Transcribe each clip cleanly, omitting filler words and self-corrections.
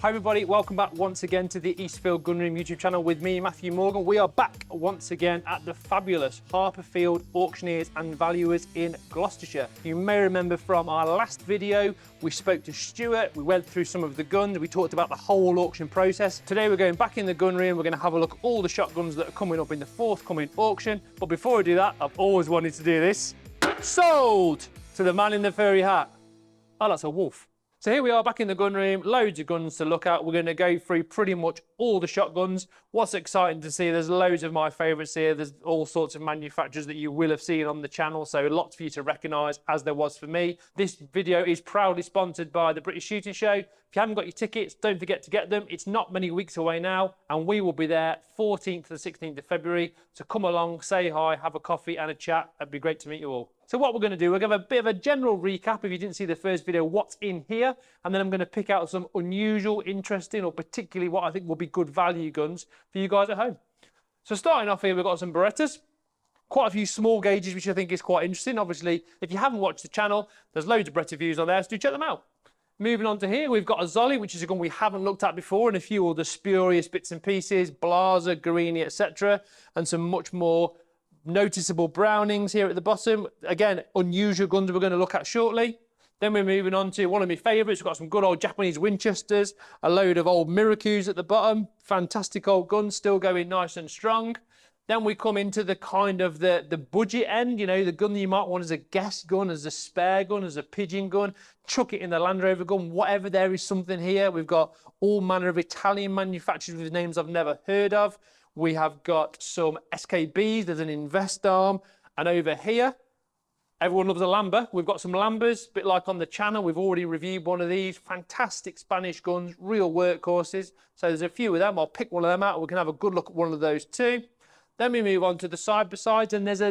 Hi everybody, welcome back once again to the Eastfield Gunroom YouTube channel with me, Matthew Morgan. We are back once again at the fabulous Harper Field Auctioneers and Valuers in Gloucestershire. You may remember from our last video, we spoke to Stuart, we went through some of the guns, we talked about the whole auction process. Today we're going back in the gun room, we're going to have a look at all the shotguns that are coming up in the forthcoming auction. But before I do that, I've always wanted to do this. Sold to the man in the furry hat. Oh, that's a wolf. So here we are back in the gun room, loads of guns to look at. We're going to go through pretty much all the shotguns. What's exciting to see, there's loads of my favourites here. There's all sorts of manufacturers that you will have seen on the channel, so lots for you to recognise, as there was for me. This video is proudly sponsored by the British Shooting Show. If you haven't got your tickets, don't forget to get them. It's not many weeks away now, and we will be there 14th to the 16th of February. So come along, say hi, have a coffee and a chat. It'd be great to meet you all. So what we're going to do, we're going to have a bit of a general recap, if you didn't see the first video, what's in here, and then I'm going to pick out some unusual, interesting, or particularly what I think will be good value guns for you guys at home. So starting off here, we've got some Berettas, quite a few small gauges, which I think is quite interesting. Obviously, if you haven't watched the channel, there's loads of Beretta views on there, so do check them out. Moving on to here, we've got a Zoli, which is a gun we haven't looked at before, and a few other spurious bits and pieces, Blaser, Guarini, etc., and some much more noticeable Brownings here at the bottom. Again, unusual guns we're going to look at shortly. Then we're moving on to one of my favourites. We've got some good old Japanese Winchesters, a load of old Mirokus at the bottom. Fantastic old guns, still going nice and strong. Then we come into the kind of the budget end, you know, the gun that you might want as a guest gun, as a spare gun, as a pigeon gun, chuck it in the Land Rover gun, whatever, there is something here. We've got all manner of Italian manufacturers with names I've never heard of. We have got some SKBs, there's an Invest arm, and over here, everyone loves a Lamba. We've got some Lambas, a bit like on the channel. We've already reviewed one of these. Fantastic Spanish guns, real workhorses. So there's a few of them. I'll pick one of them out. We can have a good look at one of those too. Then we move on to the side-by-sides, and there's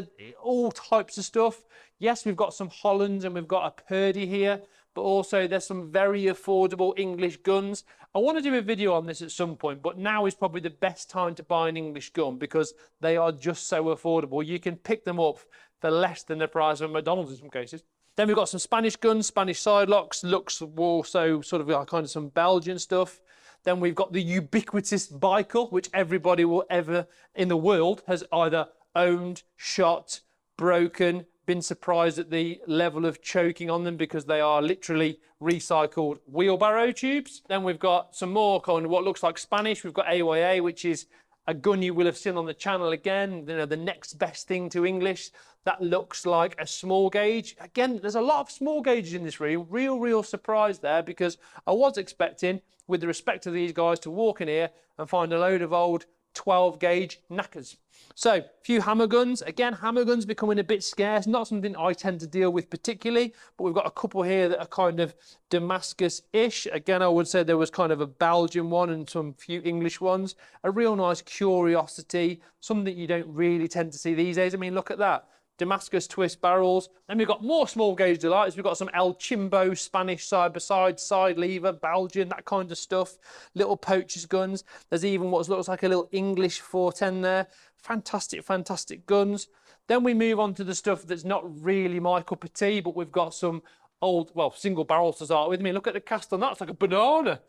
all types of stuff. Yes, we've got some Hollands, and we've got a Purdy here, but also there's some very affordable English guns. I want to do a video on this at some point, but now is probably the best time to buy an English gun because they are just so affordable. You can pick them up for less than the price of McDonald's in some cases. Then we've got some Spanish guns, Spanish side locks, looks also sort of like kind of some Belgian stuff. Then we've got the ubiquitous Bicycle, which everybody will ever in the world has either owned, shot, broken, been surprised at the level of choking on them because they are literally recycled wheelbarrow tubes. Then we've got some more kind of what looks like Spanish. We've got AYA, which is a gun you will have seen on the channel again, you know, the next best thing to English. That looks like a small gauge. Again, there's a lot of small gauges in this room. Real surprise there because I was expecting, with the respect to these guys, to walk in here and find a load of old 12 gauge knackers. So a few hammer guns. Again, hammer guns becoming a bit scarce, not something I tend to deal with particularly, but we've got a couple here that are kind of Damascus-ish. Again, I would say there was kind of a Belgian one and some few English ones. A real nice curiosity, something you don't really tend to see these days. I mean, look at that. Damascus twist barrels. Then we've got more small gauge delights. We've got some El Chimbo, Spanish side-by-side, side lever, Belgian, that kind of stuff. Little poachers guns. There's even what looks like a little English 410 there. Fantastic guns. Then we move on to the stuff that's not really my cup of tea, but we've got some old, well, single barrels to start with. I mean, look at the cast on that, it's like a banana.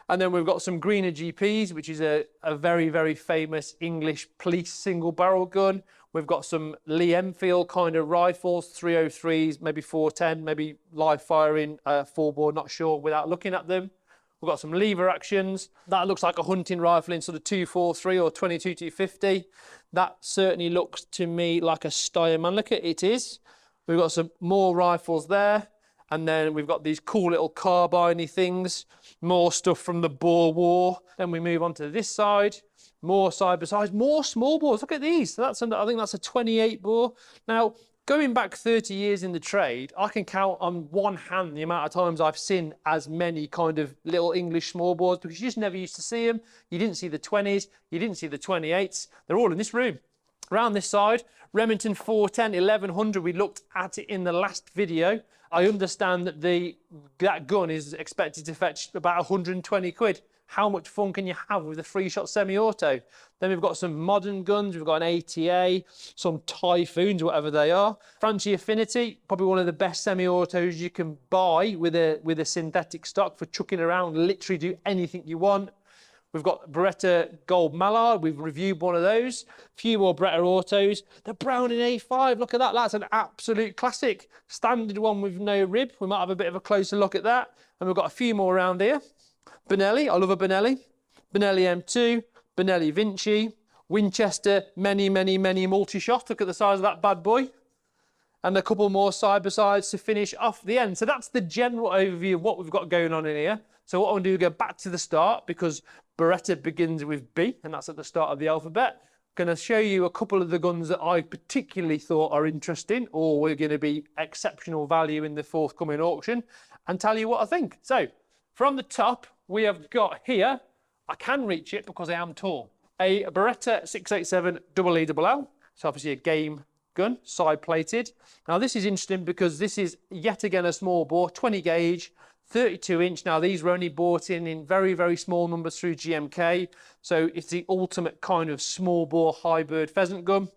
And then we've got some Greener GPs, which is a very famous English police single barrel gun. We've got some Lee Enfield kind of rifles, 303s, maybe 410, maybe live firing, 4-bore, not sure without looking at them. We've got some lever actions. That looks like a hunting rifle in sort of 243 or 22-250. That certainly looks to me like a Steyerman. Look at it is. We've got some more rifles there. And then we've got these cool little carbine-y things. More stuff from the Boer War. Then we move on to this side. More side-by-sides, more small bores. Look at these. So I think that's a 28 bore. Now, going back 30 years in the trade, I can count on one hand the amount of times I've seen as many kind of little English small bores because you just never used to see them. You didn't see the 20s, you didn't see the 28s. They're all in this room. Around this side, Remington 410 1100, we looked at it in the last video. I understand that that gun is expected to fetch about 120 quid. How much fun can you have with a 3-shot semi-auto? Then we've got some modern guns. We've got an ATA, some Typhoons, whatever they are. Franchi Affinity, probably one of the best semi-autos you can buy with a synthetic stock for chucking around, literally do anything you want. We've got Beretta Gold Mallard. We've reviewed one of those. A few more Beretta autos. The Browning A5, look at that. That's an absolute classic. Standard one with no rib. We might have a bit of a closer look at that. And we've got a few more around here. Benelli, I love a Benelli. Benelli M2, Benelli Vinci, Winchester, many multi-shot. Look at the size of that bad boy. And a couple more side-by-sides to finish off the end. So that's the general overview of what we've got going on in here. So what I want to do is go back to the start, because Beretta begins with B, and that's at the start of the alphabet. I'm going to show you a couple of the guns that I particularly thought are interesting, or were going to be exceptional value in the forthcoming auction, and tell you what I think. So from the top, we have got here, I can reach it because I am tall, a Beretta 687 EELL. So obviously a game gun, side plated. Now this is interesting because this is yet again a small bore, 20 gauge, 32 inch. Now these were only bought in very small numbers through GMK. So it's the ultimate kind of small bore high bird pheasant gun.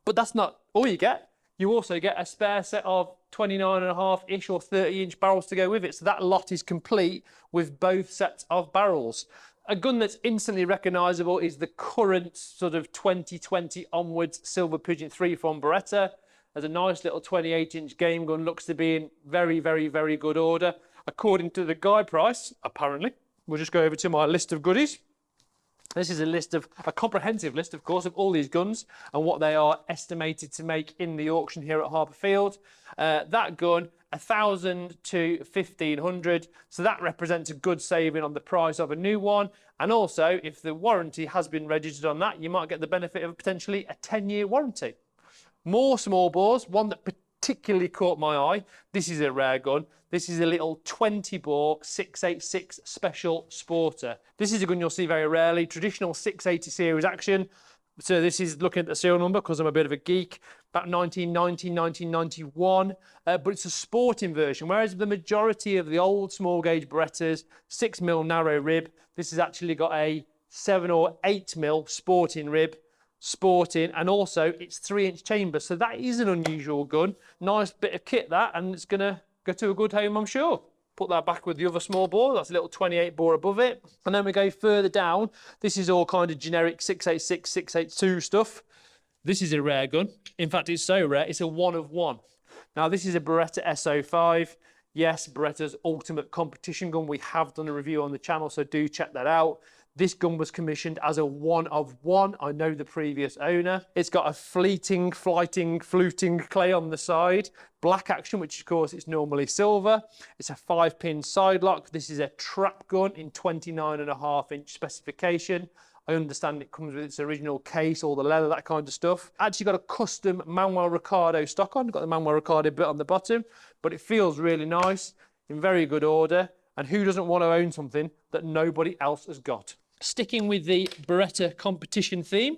But that's not all you get. You also get a spare set of 29.5-ish or 30-inch barrels to go with it. So that lot is complete with both sets of barrels. A gun that's instantly recognisable is the current sort of 2020 onwards Silver Pigeon 3 from Beretta. There's a nice little 28-inch game gun, looks to be in very good order. According to the guide price, apparently. We'll just go over to my list of goodies. This is a comprehensive list, of course, of all these guns and what they are estimated to make in the auction here at Harper Field. That gun, 1,000 to 1,500, so that represents a good saving on the price of a new one. And also, if the warranty has been registered on that, you might get the benefit of potentially a 10-year warranty. More small bores, one that particularly caught my eye. This is a rare gun. This is a little 20 bore 686 Special Sporter. This is a gun you'll see very rarely. Traditional 680 series action. So this is looking at the serial number because I'm a bit of a geek. About 1990, 1991. But it's a sporting version. Whereas the majority of the old small gauge Berettas, 6mm narrow rib. This has actually got a 7 or 8mm sporting rib. Sporting, and also it's 3-inch chamber, so that is an unusual gun. Nice bit of kit that, and it's gonna go to a good home, I'm sure. Put that back with the other small bore. That's a little 28 bore above it. And then we go further down. This is all kind of generic 686, 682 stuff. This is a rare gun. In fact, it's so rare, it's a one of one. Now this is a Beretta SO5. Yes, Beretta's ultimate competition gun. We have done a review on the channel, so do check that out. This gun was commissioned as a one of one. I know the previous owner. It's got a fluting clay on the side. Black action, which of course is normally silver. It's a 5-pin side lock. This is a trap gun in 29.5-inch specification. I understand it comes with its original case, all the leather, that kind of stuff. Actually got a custom Manuel Ricciardo stock on. Got the Manuel Ricciardo bit on the bottom, but it feels really nice, in very good order. And who doesn't want to own something that nobody else has got? Sticking with the Beretta competition theme,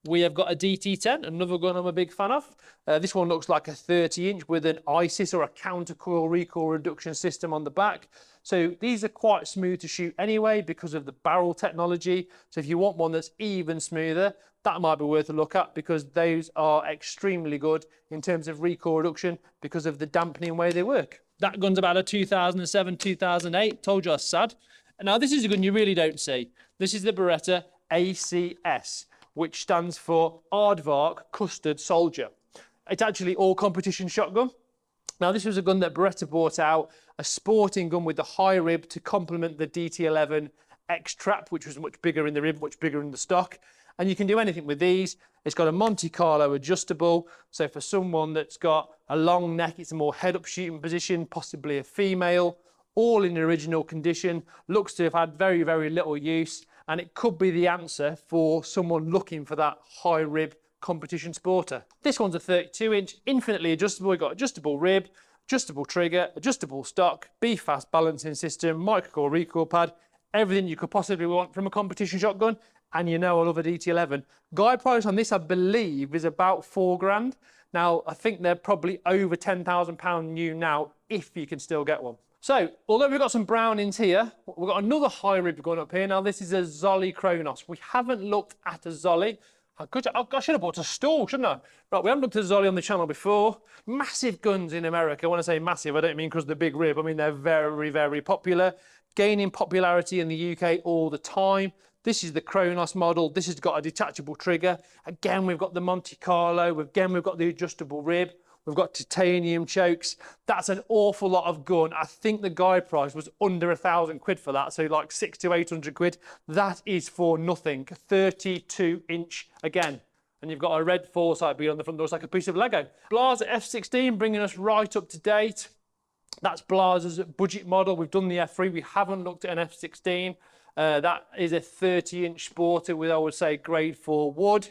we have got a DT10, another gun I'm a big fan of. This one looks like a 30-inch with an ISIS or a counter-coil recoil reduction system on the back. So these are quite smooth to shoot anyway because of the barrel technology. So if you want one that's even smoother, that might be worth a look at because those are extremely good in terms of recoil reduction because of the dampening way they work. That gun's about a 2007, 2008. Told you I was sad. Now this is a gun you really don't see. This is the Beretta ACS, which stands for Aardvark Custard Soldier. It's actually all competition shotgun. Now this was a gun that Beretta brought out, a sporting gun with the high rib to complement the DT11 X-Trap, which was much bigger in the rib, much bigger in the stock. And you can do anything with these. It's got a Monte Carlo adjustable. So for someone that's got a long neck, it's a more head-up shooting position, possibly a female, all in original condition. Looks to have had very little use. And it could be the answer for someone looking for that high rib competition sporter. This one's a 32-inch, infinitely adjustable. We've got adjustable rib, adjustable trigger, adjustable stock, B-fast balancing system, micro recoil pad, everything you could possibly want from a competition shotgun. And you know I love a DT11. Guide price on this, I believe, is about £4 grand. Now, I think they're probably over £10,000 new now if you can still get one. So, although we've got some Brownings here, we've got another high rib gun up here. Now, this is a Zoli Kronos. We haven't looked at a Zoli. I should have bought a stall, shouldn't I? Right, we haven't looked at Zoli on the channel before. Massive guns in America. When I say massive, I don't mean because of the big rib. I mean, they're very, very popular. Gaining popularity in the UK all the time. This is the Kronos model. This has got a detachable trigger. Again, we've got the Monte Carlo. Again, we've got the adjustable rib. We've got titanium chokes. That's an awful lot of gun. I think the guide price was under £1,000 for that, so like 600 to 800 quid. That is for nothing. 32-inch again. And you've got a red foresight bead on the front door. It's like a piece of Lego. Blaser F16 bringing us right up to date. That's Blaser's budget model. We've done the F3. We haven't looked at an F16. That is a 30-inch sporter with, I would say, grade 4 wood.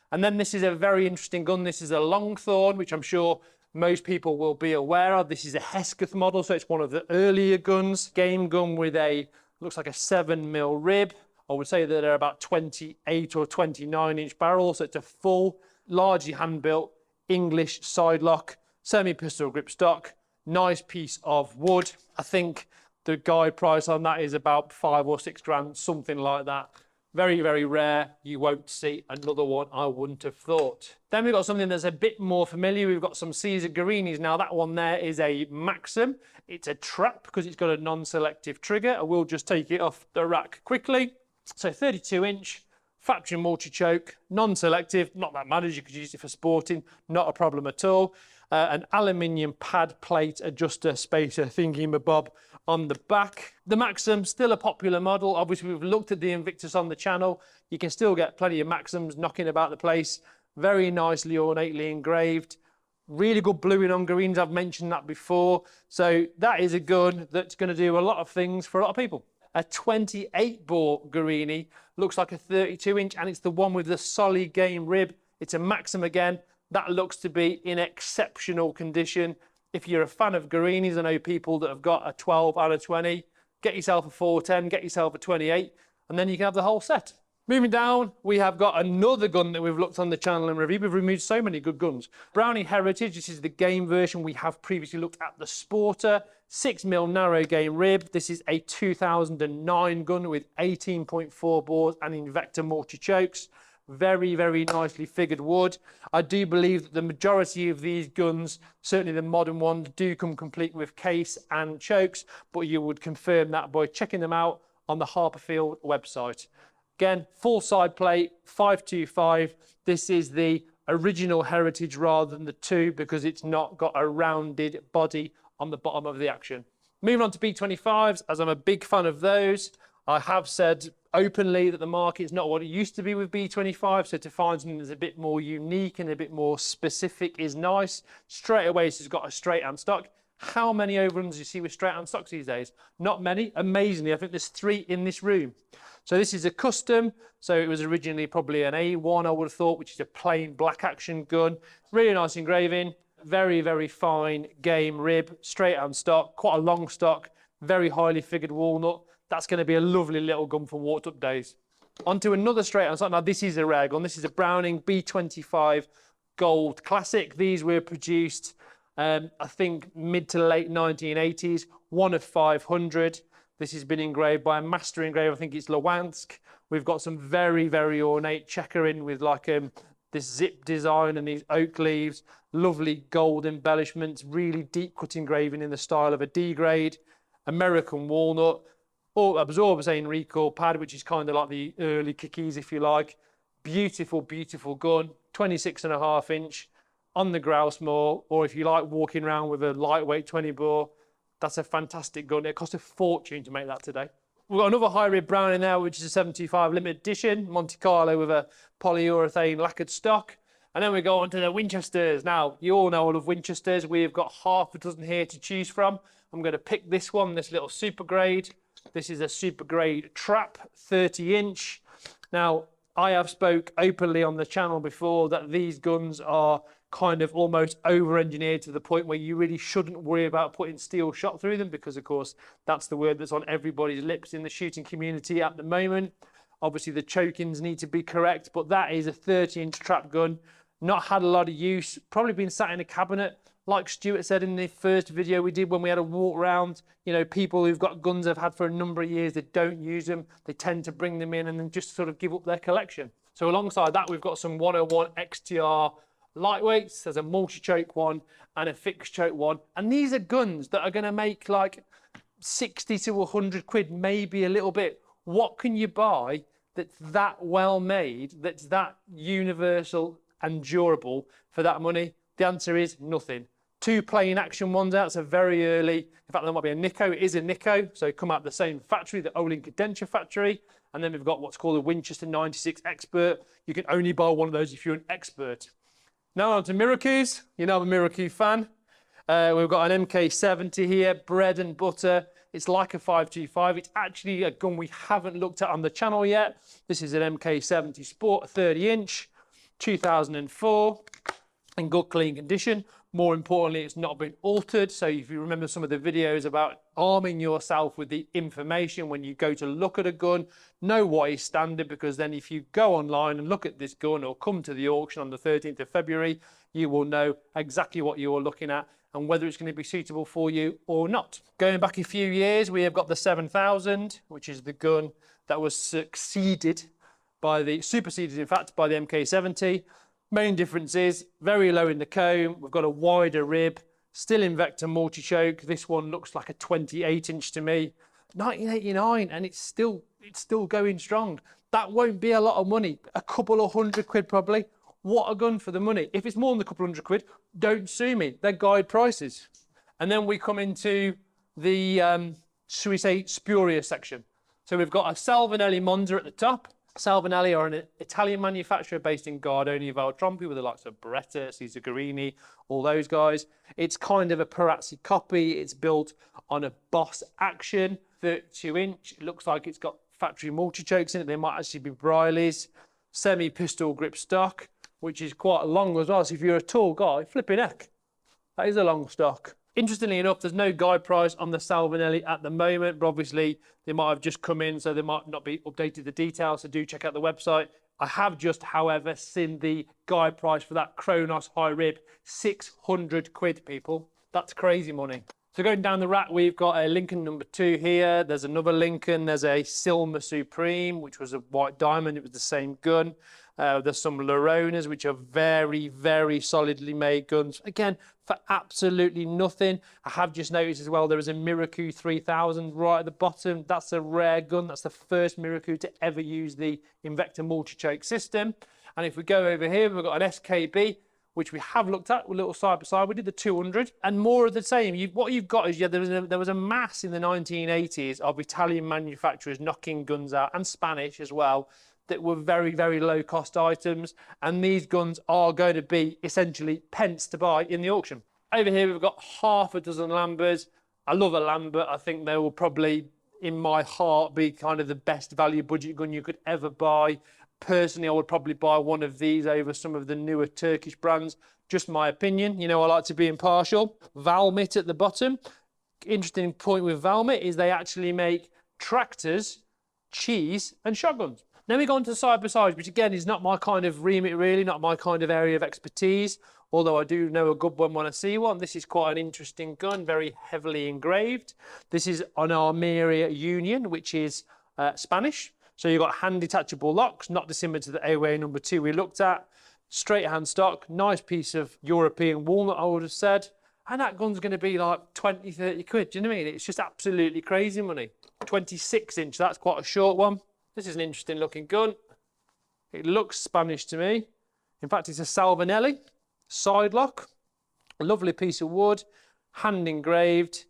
And then this is a very interesting gun. This is a Longthorn, which I'm sure most people will be aware of. This is a Hesketh model, so it's one of the earlier guns. Game gun with a, looks like a 7mm rib. I would say that they're about 28 or 29-inch barrels. So it's a full, largely hand-built English side lock, semi-pistol grip stock. Nice piece of wood. I think the guide price on that is about 5 or 6 grand, something like that. Very, very rare. You won't see another one, I wouldn't have thought. Then we've got something that's a bit more familiar. We've got some Caesar Guarinis. Now that one there is a Maxim. It's a trap because it's got a non-selective trigger. I will just take it off the rack quickly. So 32-inch, factory multi-choke, non-selective. Not that matters, you could use it for sporting, not a problem at all. An aluminium pad plate adjuster spacer thingy-mabob on the back. The Maxim, still a popular model. Obviously, we've looked at the Invictus on the channel. You can still get plenty of Maxims knocking about the place. Very nicely, ornately engraved. Really good bluing on greens. I've mentioned that before. So that is a gun that's going to do a lot of things for a lot of people. A 28-bore Guarini looks like a 32-inch, and it's the one with the solid game rib. It's a Maxim again. That looks to be in exceptional condition. If you're a fan of Guarinis, I know people that have got a 12 and a 20. Get yourself a 410, get yourself a 28, and then you can have the whole set. Moving down, we have got another gun that we've looked on the channel and reviewed. We've removed so many good guns. Browning Heritage, this is the game version. We have previously looked at the Sporter. 6mm narrow game rib. This is a 2009 gun with 18.4 bores and Invector multi-chokes. Very, very nicely figured wood. I do believe that the majority of these guns, certainly the modern ones, do come complete with case and chokes, but you would confirm that by checking them out on the Harper Field website. Again, full side plate, 525. This is the original Heritage rather than the 2 because it's not got a rounded body on the bottom of the action. Moving on to B25s, as I'm a big fan of those. I have said openly that the market is not what it used to be with B25, so to find something that's a bit more unique and a bit more specific is nice. Straight away, this has got a straight hand stock. How many overruns do you see with straight hand stocks these days? Not many. Amazingly, I think there's 3 in this room. So this is a custom, so it was originally probably an A1, I would have thought, which is a plain black action gun. Really nice engraving, very, very fine game rib, straight hand stock, quite a long stock, very highly figured walnut. That's going to be a lovely little gun for walked up days. Onto another straight hand stock. Now this is a rare gun. This is a Browning B25 Gold Classic. These were produced, I think, mid to late 1980s, one of 500. This has been engraved by a master engraver. I think it's Luhansk. We've got some very, very ornate checkering with like this zip design and these oak leaves, lovely gold embellishments, really deep cut engraving in the style of a D grade, American walnut, or absorber saying recoil pad, which is kind of like the early kickies, if you like. Beautiful, beautiful gun, 26.5 inch on the grouse moor, or if you like walking around with a lightweight 20 bore, that's a fantastic gun. It cost a fortune to make that today. We've got another high rib Browning now, which is a 725 limited edition, Monte Carlo with a polyurethane lacquered stock. And then we go on to the Winchesters. Now, you all know all of Winchesters. We've got half a dozen here to choose from. I'm going to pick this one, this little super grade. This is a super grade trap, 30 inch. Now, I have spoke openly on the channel before that these guns are kind of almost over-engineered to the point where you really shouldn't worry about putting steel shot through them because, of course, that's the word that's on everybody's lips in the shooting community at the moment. Obviously, the chokings need to be correct, but that is a 30-inch trap gun. Not had a lot of use, probably been sat in a cabinet like Stuart said in the first video we did when we had a walk around, you know, people who've got guns they've had for a number of years, they don't use them, they tend to bring them in and then just sort of give up their collection. So alongside that, we've got some 101 XTR lightweights. There's a multi-choke one and a fixed choke one. And these are guns that are going to make like 60 to 100 quid, maybe a little bit. What can you buy that's that well made, that's that universal and durable for that money? The answer is nothing. Two plain action ones out, so very early. In fact, there might be a Nico. It is a Nico, so come out of the same factory, the Olin Cadenture factory. And then we've got what's called a Winchester 96 Expert. You can only buy one of those if you're an expert. Now on to Mirokus. You know I'm a Miroku fan. We've got an MK70 here, bread and butter. It's like a 525. It's actually a gun we haven't looked at on the channel yet. This is an MK70 Sport, 30-inch, 2004, in good clean condition. More importantly, it's not been altered. So if you remember some of the videos about arming yourself with the information when you go to look at a gun, know what is standard, because then if you go online and look at this gun or come to the auction on the 13th of February, you will know exactly what you're looking at and whether it's going to be suitable for you or not. Going back a few years, we have got the 7000, which is the gun that was superseded in fact, by the MK70. Main difference is very low in the comb. We've got a wider rib, still Invector multi-choke. This one looks like a 28-inch to me. 1989, and it's still going strong. That won't be a lot of money. A couple of hundred quid probably. What a gun for the money. If it's more than a couple hundred quid, don't sue me. They're guide prices. And then we come into the, should we say, spurious section. So we've got a Salvinelli Monza at the top. Salvinelli are an Italian manufacturer based in Gardone, Valtrompi, with the likes of Beretta, Cesar Guerini, all those guys. It's kind of a Perazzi copy. It's built on a Boss Action, 32-inch. It looks like it's got factory multi-chokes in it. They might actually be Briley's. Semi-pistol grip stock, which is quite long as well. So if you're a tall guy, flipping heck, that is a long stock. Interestingly enough, there's no guide price on the Salvinelli at the moment, but obviously they might have just come in, so they might not be updated the details, so do check out the website. I have just, however, seen the guide price for that Kronos high rib, 600 quid, people. That's crazy money. So going down the rack, we've got a Lincoln number 2 here. There's another Lincoln. There's a Silver Supreme, which was a white diamond. It was the same gun. There's some Laronas, which are very, very solidly made guns. Again, for absolutely nothing. I have just noticed as well, there is a Miroku 3000 right at the bottom. That's a rare gun. That's the first Miroku to ever use the Invector multi-choke system. And if we go over here, we've got an SKB, which we have looked at, a little side by side. We did the 200, and more of the same. What you've got is, yeah, there was a mass in the 1980s of Italian manufacturers knocking guns out, and Spanish as well, that were very, very low cost items, and these guns are going to be essentially pence to buy in the auction. Over here we've got half a dozen Lambers. I love a Lambert. I think they will probably, in my heart, be kind of the best value budget gun you could ever buy. Personally, I would probably buy one of these over some of the newer Turkish brands. Just my opinion. You know, I like to be impartial. Valmit at the bottom. Interesting point with Valmit is they actually make tractors, cheese and shotguns. Then we go on to side by side, which again is not my kind of remit really, not my kind of area of expertise, although I do know a good one when I see one. This is quite an interesting gun, very heavily engraved. This is an Armeria Union, which is Spanish. So you've got hand detachable locks, not dissimilar to the AOA number 2 we looked at. Straight hand stock, nice piece of European walnut, I would have said. And that gun's going to be like 20, 30 quid, do you know what I mean? It's just absolutely crazy money. 26-inch, that's quite a short one. This is an interesting looking gun. It looks Spanish to me. In fact, it's a Salvinelli side lock. A lovely piece of wood, hand engraved.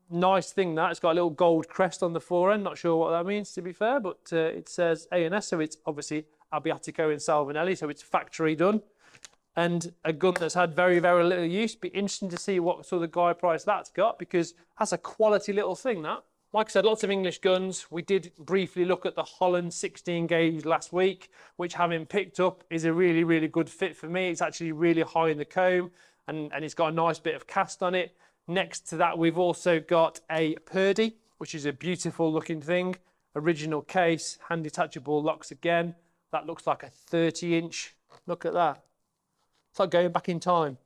Nice thing that, it's got a little gold crest on the forend. Not sure what that means, to be fair, but it says A&S, so it's obviously Abbiatico in Salvinelli, so it's factory done. And a gun that's had very, very little use. Be interesting to see what sort of guide price that's got, because that's a quality little thing, that. Like I said, lots of English guns. We did briefly look at the Holland 16 gauge last week, which, having picked up, is a really, really good fit for me. It's actually really high in the comb, and it's got a nice bit of cast on it. Next to that, we've also got a Purdy, which is a beautiful looking thing. Original case, hand detachable locks again. That looks like a 30-inch. Look at that. It's like going back in time.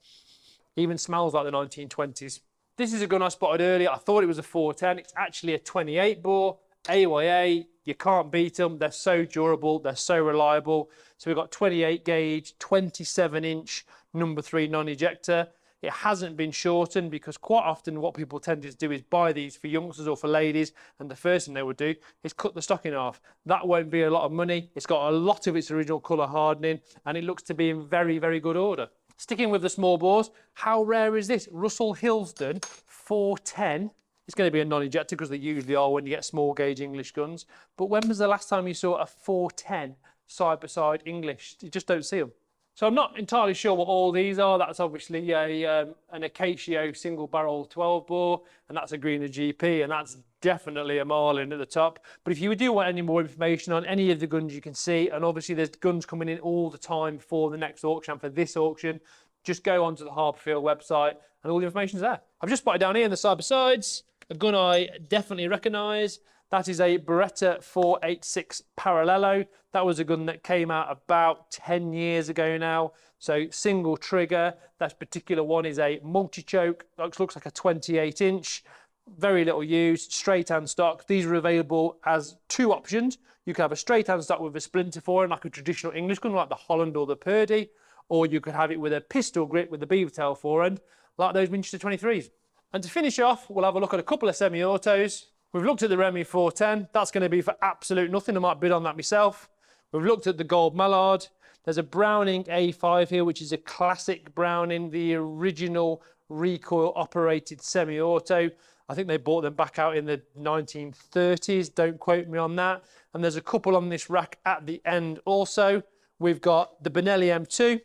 Even smells like the 1920s. This is a gun I spotted earlier. I thought it was a 410. It's actually a 28 bore, AYA. You can't beat them. They're so durable. They're so reliable. So we've got 28 gauge, 27 inch, number 3 non-ejector. It hasn't been shortened because quite often what people tend to do is buy these for youngsters or for ladies, and the first thing they would do is cut the stock in half. That won't be a lot of money. It's got a lot of its original colour hardening, and it looks to be in very, very good order. Sticking with the small bores, how rare is this? Russell Hillsden 410. It's going to be a non-ejector because they usually are when you get small gauge English guns. But when was the last time you saw a 410 side-by-side English? You just don't see them. So I'm not entirely sure what all these are. That's obviously an Acacio single barrel 12 bore, and that's a Greener GP, and that's definitely a Marlin at the top. But if you do want any more information on any of the guns you can see, and obviously there's guns coming in all the time for the next auction and for this auction, just go onto the Harper Field website and all the information's there. I've just spotted down here in the side-by-sides a gun I definitely recognise. That is a Beretta 486 Parallelo. That was a gun that came out about 10 years ago now. So single trigger. That particular one is a multi-choke. Looks like a 28 inch. Very little used, straight hand stock. These are available as 2 options. You can have a straight hand stock with a splinter forend, like a traditional English gun, like the Holland or the Purdy, or you could have it with a pistol grip with the beaver tail forend, like those Winchester 23s. And to finish off, we'll have a look at a couple of semi-autos. We've looked at the Remy 410. That's going to be for absolute nothing. I might bid on that myself. We've looked at the Gold Mallard. There's a Browning A5 here, which is a classic Browning, the original recoil operated semi-auto. I think they bought them back out in the 1930s. Don't quote me on that. And there's a couple on this rack at the end also. We've got the Benelli M2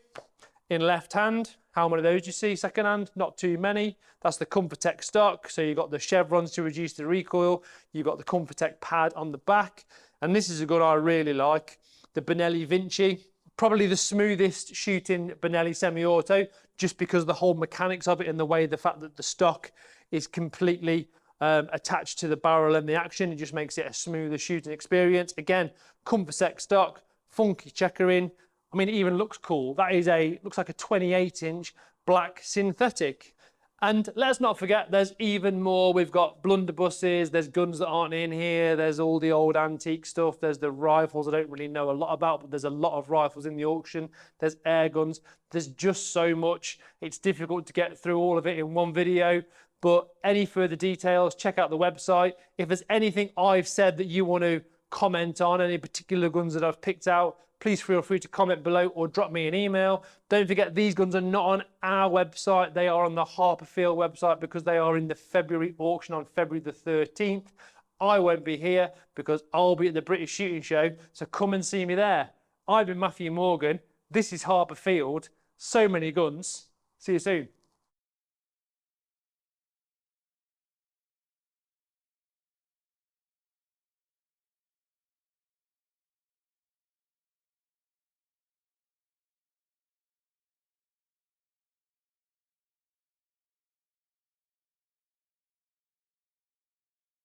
in left hand. How many of those do you see second hand? Not too many. That's the Comfortech stock. So you've got the chevrons to reduce the recoil. You've got the Comfortech pad on the back. And this is a gun I really like. The Benelli Vinci. Probably the smoothest shooting Benelli semi-auto, just because the whole mechanics of it and the fact that the stock is completely attached to the barrel and the action. It just makes it a smoother shooting experience. Again, Comfortech stock, funky checkering. I mean, it even looks cool. That is looks like a 28 inch black synthetic. And let's not forget, there's even more. We've got blunderbusses, there's guns that aren't in here, there's all the old antique stuff, there's the rifles I don't really know a lot about, but there's a lot of rifles in the auction, there's air guns, there's just so much. It's difficult to get through all of it in one video, but any further details, check out the website. If there's anything I've said that you want to comment on, any particular guns that I've picked out, please feel free to comment below or drop me an email. Don't forget, these guns are not on our website. They are on the Harper Field website because they are in the February auction on February the 13th. I won't be here because I'll be at the British Shooting Show, so come and see me there. I've been Matthew Morgan. This is Harper Field. So many guns. See you soon.